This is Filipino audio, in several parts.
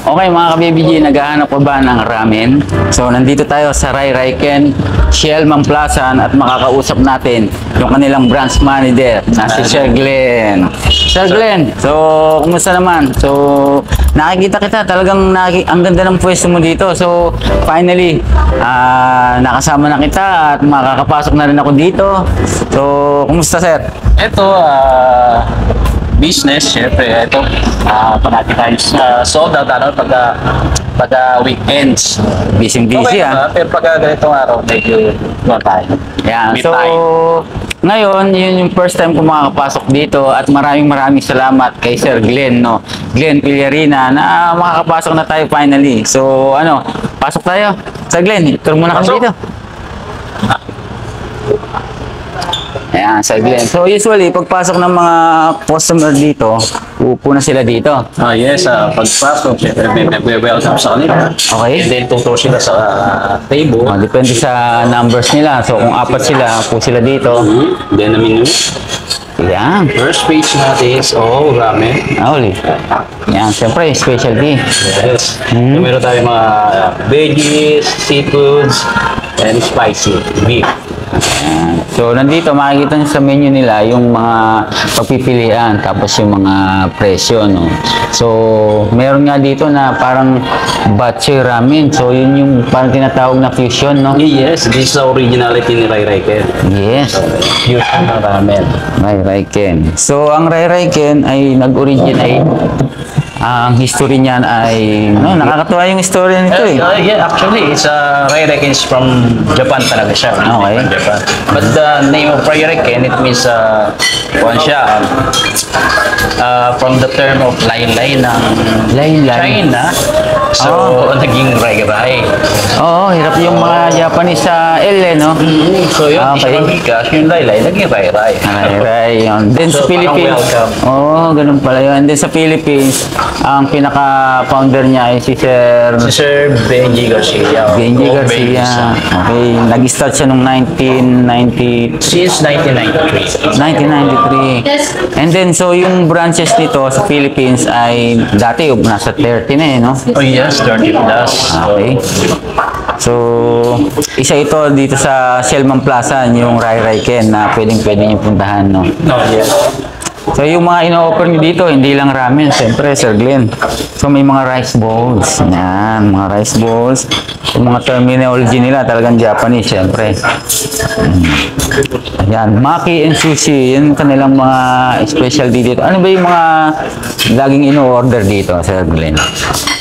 Okay mga ka-BBG, naghahanap pa ba ng ramen? So nandito tayo sa Rai Ken, Shell Mamplasan at makakausap natin yung kanilang branch manager na si Sir Glenn. Sir Glenn, so kumusta naman? So nakikita kita, talagang ang ganda ng pwesto mo dito. So finally, nakasama na kita at makakapasok na rin ako dito. So kumusta sir? Ito, business, syempre, ito, parati tayo sold out, pag weekends. Busy Okay, okay, pero pag ganitong araw, medyo tayo. Yeah, May so time. ngayon, yun yung first time ko makakapasok dito at maraming salamat kay Sir Glenn, no? Glenn Pillarina na makakapasok na tayo finally. So, pasok tayo. Sir Glenn, tour muna kami Pasok. dito. Ayan, Sir Glenn. So, usually, pagpasok ng mga customer dito, uupo na sila dito. Yes, pagpasok, syempre, may welcome sa kanila. Okay. And then, tutur sila sa table. Depende sa numbers nila. So, kung apat sila, upo sila dito. Then, the menu. Ayan. First page natin is all ramen. Uli. Ayan, siyempre, specialty. Yes. So, meron tayong mga veggies, seafoods, and spicy beef. Ayan. So, nandito makikita nyo sa menu nila yung mga pagpipilian tapos yung mga presyo, no? So, meron nga dito na parang batchoy ramen. So, yun yung parang tinatawag na fusion, no? Yes, this is the originality ni Rai Ken. Yes. Fusion na ramen. Rai Ken. So, ang Rai Ken ay nag-originate. Ang history niyan ay, nakakatuwa yung story nito eh. Yeah, actually, it's Rai Ken is from Japan talaga siya. Okay. From Japan. But the name of Rai Ken, it means, kuwan siya, from the term of laylay ng China. So, naging Rai. Oo, hirap yung mga Japanese sa L, eh, no? So, yun, Okay. Bigas, yung laylay, naging Rai. Rai, yun. Then sa So, parang Philippines, welcome. ganun pala yun. Then sa Philippines, ang pinaka-founder niya ay si Sir Si Sir Benji Garcia. Benji O Garcia. Okay, nag-start siya noong 1990, Since 1993. 1993. And then, so yung branches nito sa Philippines ay dati nasa 30 na eh, no? Oh yes, 30 plus. Okay. So, isa ito dito sa Shellman Plaza, yung Rai Ken na pwedeng-pwede niyo puntahan, no? No, yes. So, yung mga ino-offer nyo dito, hindi lang ramen, siyempre, Sir Glenn. So, may mga rice bowls. Yan, mga rice bowls. Yung mga terminology nila, talagang Japanese, siyempre. Ayan, maki and sushi, yan kanilang mga specialty dito. Ano ba yung mga laging ino-order dito, Sir Glenn?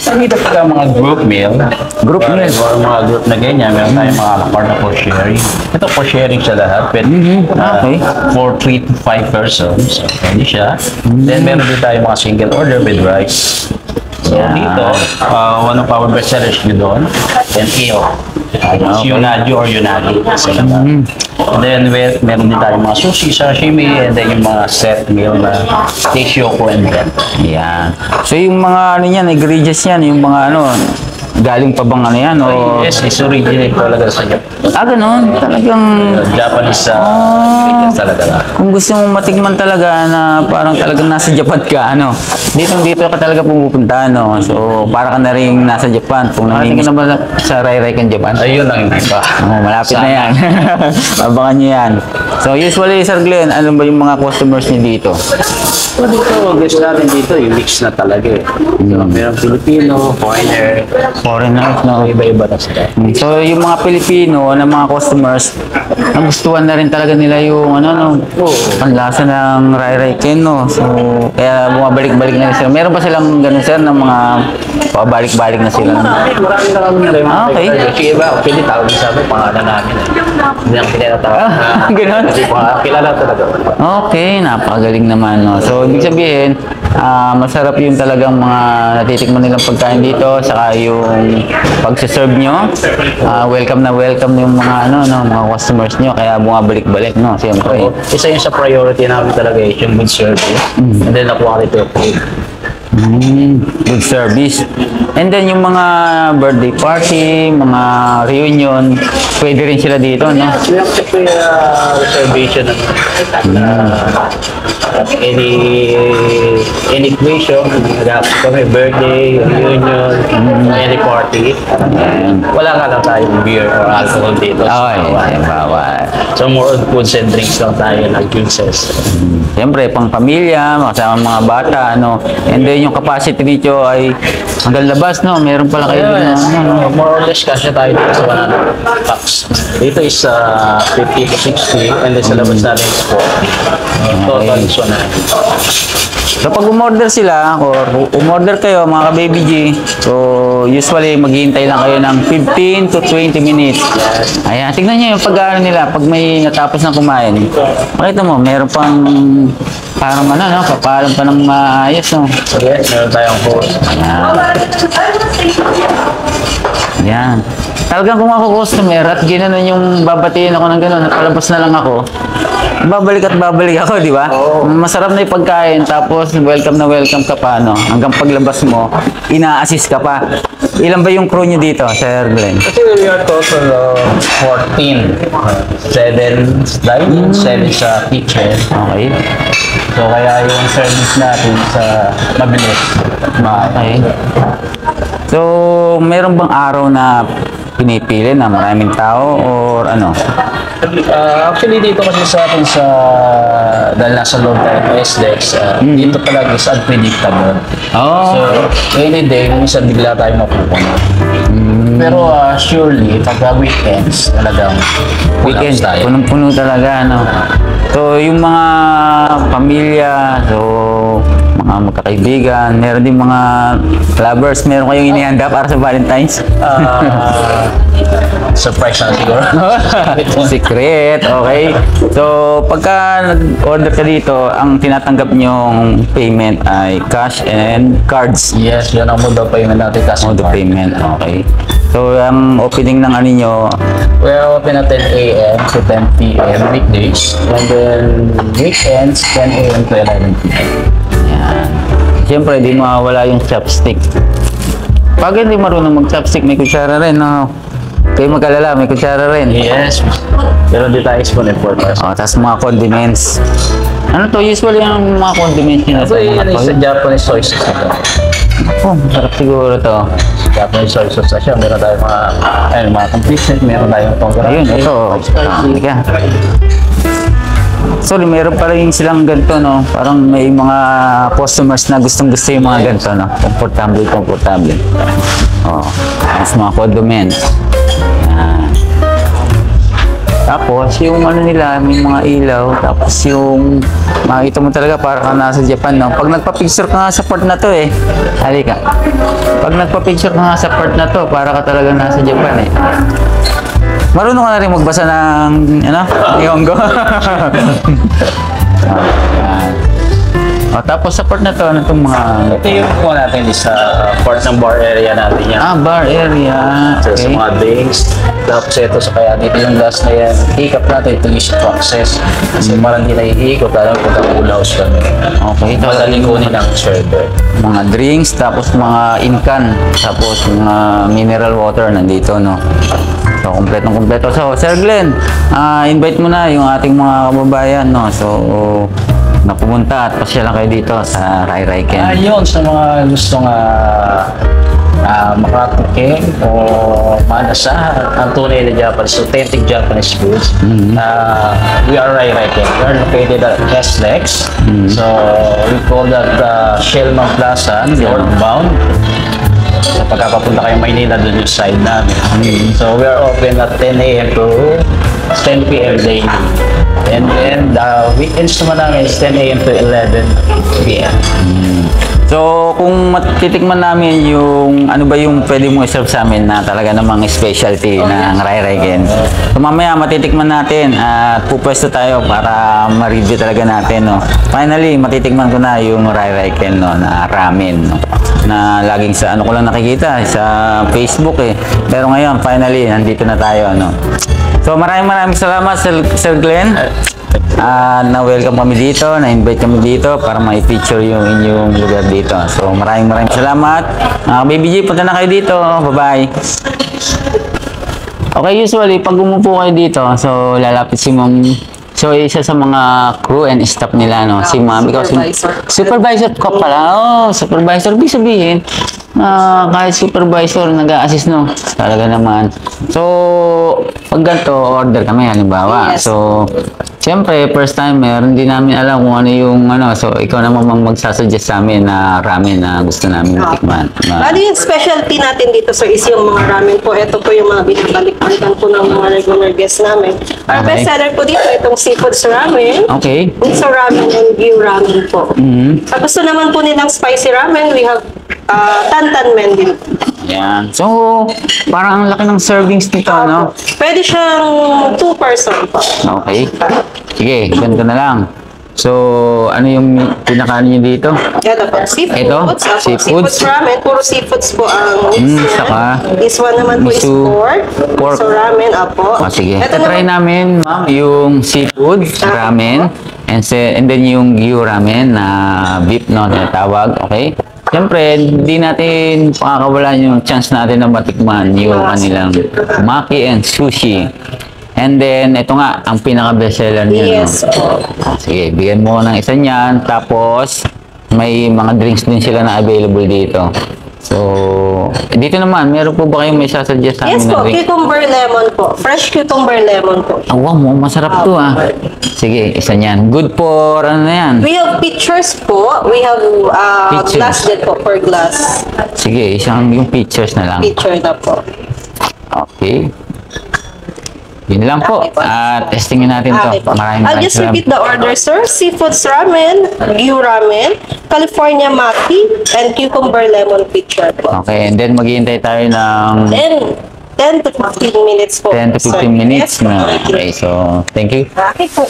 Nakita pag mga group meal. Group meal? Or mga group na ganyan, meron tayong mga partner for sharing. Ito for sharing siya lahat. But, Okay. For 3 to 5 persons. Pwede siya. Then meron din tayong mga single order with rice. So Yeah. dito, one of our best sellers nyo doon, and iyo. Okay. Yunaju or yunagi. And then meron din tayong mga sushi, sashimi, and then yung mga set meal na teishoko and bread. Yan. So, yung mga ingredients yan, yung mga galing pa bang yan? O... Yes, it's originate talaga sa Japan. Ganun. Talagang... Japanese ingredients talaga na. Kung gusto mong matikman talaga na parang talagang nasa Japan ka, dito ka talaga pumupunta, So, para ka na rin nasa Japan. Kung namimig ka na ba sa Rai Ken, Japan? Ayun lang yung iba. Malapit na yan. Abangan nyo yan. So, usually, Sir Glenn, ano ba yung mga customers niyo dito? So dito, guys natin dito, yung mix na talaga eh. So, merong Filipino, foreigner, Foreigners, no? iba-iba na sila. So, yung mga Pilipino na mga customers, nagustuhan na rin talaga nila yung ang lasa ng Rai Ken, no? So, kaya bumabalik-balik na rin sila. Meron pa silang ganun, sir, ng mga pabalik-balik na sila. Marami na kami na rin. Okay. Kasi iba, pwede tawag din sa amin, pangalan namin. Hindi ang pinatawag. Ganun? Kasi kilala talaga. Okay, napakagaling naman, no? So, ibig sabihin, masarap yung talagang mga natitikman nilang pagkain dito, saka yung pagsaserve nyo. Welcome na welcome yung mga, mga customers nyo, kaya bumabalik-balik, no? Siyempre. Isa yung sa priority namin talaga is yung good service. And then the quality of food. Good service. And then yung mga birthday party, mga reunion, pwede rin sila dito, no? Yung reservation any occasion, nag-happy kami, birthday, reunion, any party. Wala nga lang tayong beer or alcohol dito. Ay, bawal. So more on foods and drinks lang tayo ng juices. Siyempre, pang pamilya, kasama mga bata, ano. And then, yung capacity nito ay hanggang labas, no? Meron pala kayo dun na, ano. More or less kasya tayo dito sa 100 packs. Dito is 50 to 60 and then sa labas natin is 40. Total is 100. So, pag umorder sila, or umorder kayo, mga ka-Baby G, so, usually, maghihintay lang kayo ng 15 to 20 minutes. Ayan, tignan nyo yung pag-aaral nila, pag may natapos na kumain. Makita mo, meron pang, parang ano, no? Papalam pa ng maayos, no? So yes, meron tayong host. Ayan. Ayan. Talagang kung ako customer at ginanon yung babatiin ako ng gano'n, napalabas na lang ako, babalik at babalik ako, di ba? Masarap na yung pagkain, tapos welcome na welcome ka pa, no? Hanggang paglabas mo, ina-assist ka pa. Ilan ba yung crew nyo dito, Sir Glenn? Kasi we are total of 14. 7 dining, 7 sa kitchen. Okay. So kaya yung service natin sa mabilis. Okay. So, meron bang araw na pinipili na maraming tao or ano? Actually dito kasi sa atin dahil nasa loob tayo ng SDEX, dito talaga is unpredictable. Oh. So, any day, minsan bigla tayo mapupuno. Pero surely, pagka weekends, talagang Weekend, tayo. punong-puno talaga, no? So, yung mga pamilya, so, mga magkakaibigan, meron din mga lovers, meron kayong inihanda para sa Valentine's? Surprise na siguro. Secret, okay? So, pagka nag-order ka dito, ang tinatanggap nyong payment ay cash and cards. Yes, yun ang mode of payment natin. Mode of payment, okay. So, ang opening ng ano nyo, We're open at 10 a.m. to 10 p.m. weekdays. And then weekends, 10 a.m. to 11 p.m. yan. Siyempre, di mawawala yung chopstick. Pag hindi marunong mag-chopstick, may kutsara rin, no? Kayo mag-alala, may kutsara rin. Yes. Pero di tayo exponent for us. O, tapos mga condiments. Ano to? Usually ang mga condiments nila So, yan is sa Japanese soy sauce na to. Oh, masarap siguro to. Japanese soy sauce na siya. Meron tayong mga complete, meron tayong tongkol. Ayun, ito. Halika. Sorry, meron pa rin silang ganito, no? Parang may mga customers na gustong-gusto yung mga ganito, no? Komportable. Oh, tapos mga condiments. Yan. Tapos, yung ano nila, may mga ilaw. Tapos yung, makikita mo talaga para ka nasa Japan, no? Pag nagpa-picture ka nga sa part na to, eh. Halika. Pag nagpa-picture ka nga sa part na to, para ka talaga nasa Japan, eh. Marunong ka na rin magbasa ng, ano? Nihongo. Ayan. O, tapos sa part na to, ano itong mga... Ito yung kuha natin is sa part ng bar area natin yan. Ah, bar area. So, sa Okay. mga drinks. Tapos ito sa kaya dito yung gas na yan. Ikap natin ito is to access. Kasi parang hindi na iikot. Alam ko na ulaws kami. Okay. Ito, Madaling kunin ang server. mga drinks, tapos mga incan, tapos mga mineral water nandito, no? So, kompletong-kompleto. So, Sir Glenn, invite mo na yung ating mga kababayan, no? So, na pumunta at pasyalan kayo dito sa Rai Rai Ken. Yun, sa mga gustong makatikim o manasahan ang tunay na Japanese, authentic Japanese foods. We are Rai Rai Ken. We are located at SLEX. So, we call that Shellman Plaza, northbound. So, pagkapapunta kayo Maynila, doon yung side namin. So, we are open at 10 a.m. to 10 p.m. daily. And then, the weekends naman namin is 10 a.m. to 11 p.m. So, kung matitikman namin yung ano ba yung pwede mo i-serve sa amin na talaga namang specialty ng Rai Rai Ken. So, mamaya matitikman natin at pupwesto tayo para ma-review talaga natin, no. Finally, matitikman ko na yung Rai Rai Ken, no, na ramen, no, na laging sa ano ko lang nakikita sa Facebook, eh. Pero ngayon, finally, nandito na tayo, no. So, maraming salamat, Sir Glenn. Na-welcome kami dito, na-invite kami dito para ma-feature yung inyong lugar dito. So, maraming salamat. Baby G, punta na kayo dito. Bye-bye. Okay, usually, pag umupo kayo dito, so, lalapit si So, isa sa mga crew and staff nila, no? Si Ma'am. Because Supervisor. Supervisor ko pala. Oh, supervisor. Ibig sabihin, kahit supervisor nag-a-assist, no? Talaga naman. So, pag ganito, order kami, halimbawa. Yes. So, siyempre, first timer, hindi namin alam kung ano yung ano. So, ikaw naman magsasuggest sa amin na ramen na gusto namin tikman. Bali, yung specialty natin dito, sir, is yung mga ramen po. Ito po yung mga binabalik-balikan po ng mga regular guests namin. Our Okay. best seller po dito, itong seafood ramen. Okay. Miso ramen and gyro ramen po. Mhm. Pag gusto naman po nilang spicy ramen, we have tantan men din. Yan. So, parang ang laki ng servings nito, no? Pwede siyang 2-person po. Okay. Sige, ganito na lang. So, ano yung pinakaano nyo dito? Ito po, seafoods. Ito? Opo, Seafoods? seafoods ramen. Puro seafoods po ang mix niya. saka This one naman po is miso, pork. pork. So, ramen, apo. Sige. Ito Try namin, ma'am, yung seafood ramen and then yung gyro ramen na beef, no, na tawag. Okay? Siyempre, hindi natin pakakawalan yung chance natin na matikman yung kanilang maki and sushi. And then, ito nga, ang pinaka-bestseller niya. Yes No? po. Sige, bigyan mo ng isa niyan. Tapos, may mga drinks din sila na available dito. So, dito naman, meron po ba kayong may sasuggest sa amin Yes na po, drink? cucumber lemon po. Fresh cucumber lemon po. Ah, wow, masarap to ah. Sige, isa niyan. Good for, ano na yan? We have pictures po. We have Pictures. glass din po per glass. Sige, yung pictures na lang. Picture na po. Okay. Yun lang po. Okay po. At testingin natin to. Okay po. Maraming I'll just salamat. repeat the order, sir. Seafood ramen, gyro ramen, California maki, and cucumber lemon picture po. Okay, and then maghihintay tayo ng Then, 10 to 15 minutes po. 10 to 15 sir. minutes Yes, na. Okay, so thank you. Okay po.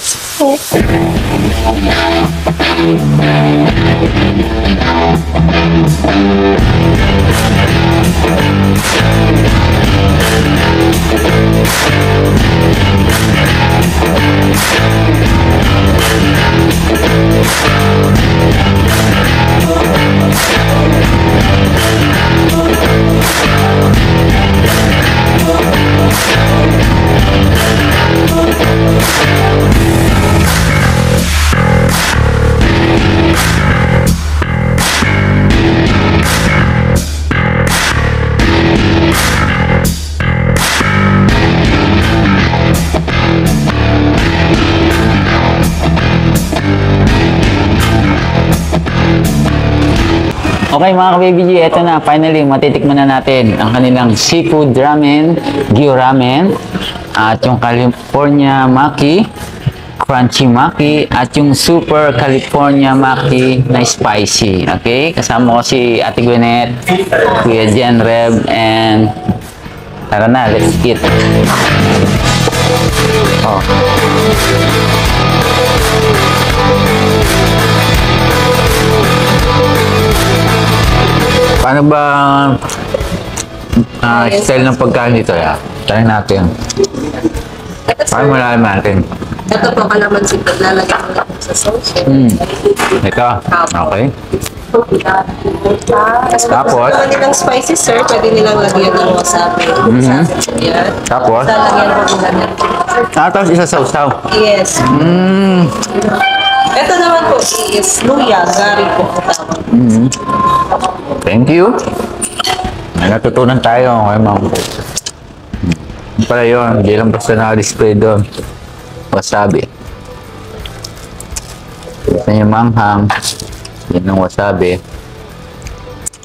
Okay mga ka-baby G, eto na. Finally, matitikman na natin ang kanilang seafood ramen, gyro ramen, at yung California maki, crunchy maki, at yung super California maki na spicy. Okay? Kasama ko si Ate Gwyneth, Kuya Jen Reb, and tara na, let's eat. Oh. Paano ba style ng pagkain dito? Ya? Try natin. Paano malalim natin? Ito po, kalamansi. Lalagyan ko lang sa sauce. Ito. Okay. Tapos, kung nilang spicy, sir, pwede nilang lagyan ng wasabi. Yan. Tapos? Lalagyan ko nila ng Tapos isa sausaw. yes. Ito naman po is luya, gari po ang tawag. Thank you. May natutunan tayo kay ma'am. Yung pala yun, hindi lang basta naka-display doon. Wasabi. Gusto niyo manghang. Yan ang wasabi.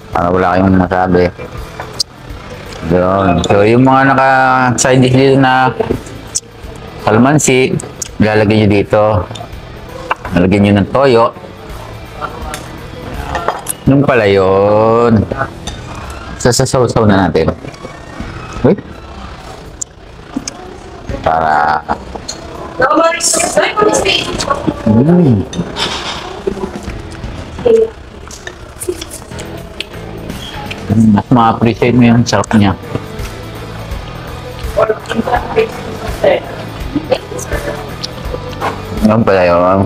Para wala kayong masabi. Doon. So, yung mga naka-side dish dito na kalamansi, ilalagay nyo dito. Lalagyan nyo ng toyo. Nung pala yun. Sasasaw-saw na natin. Wait. Para... Mas ma-appreciate mo yung sarap niya. Nung pala yun.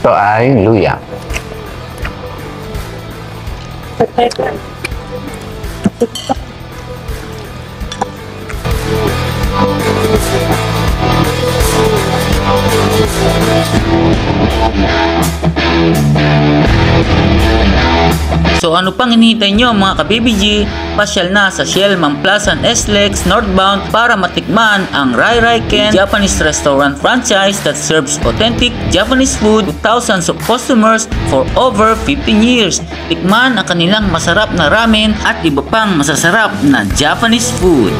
Ito ay luya. So ano pang hinihintay nyo mga ka-BBG? Pasyal na sa Shell Mamplasan SLEX northbound para matikman ang Rai Ken Japanese restaurant franchise that serves authentic Japanese food to thousands of customers for over 15 years. Tikman ang kanilang masarap na ramen at iba pang masasarap na Japanese food.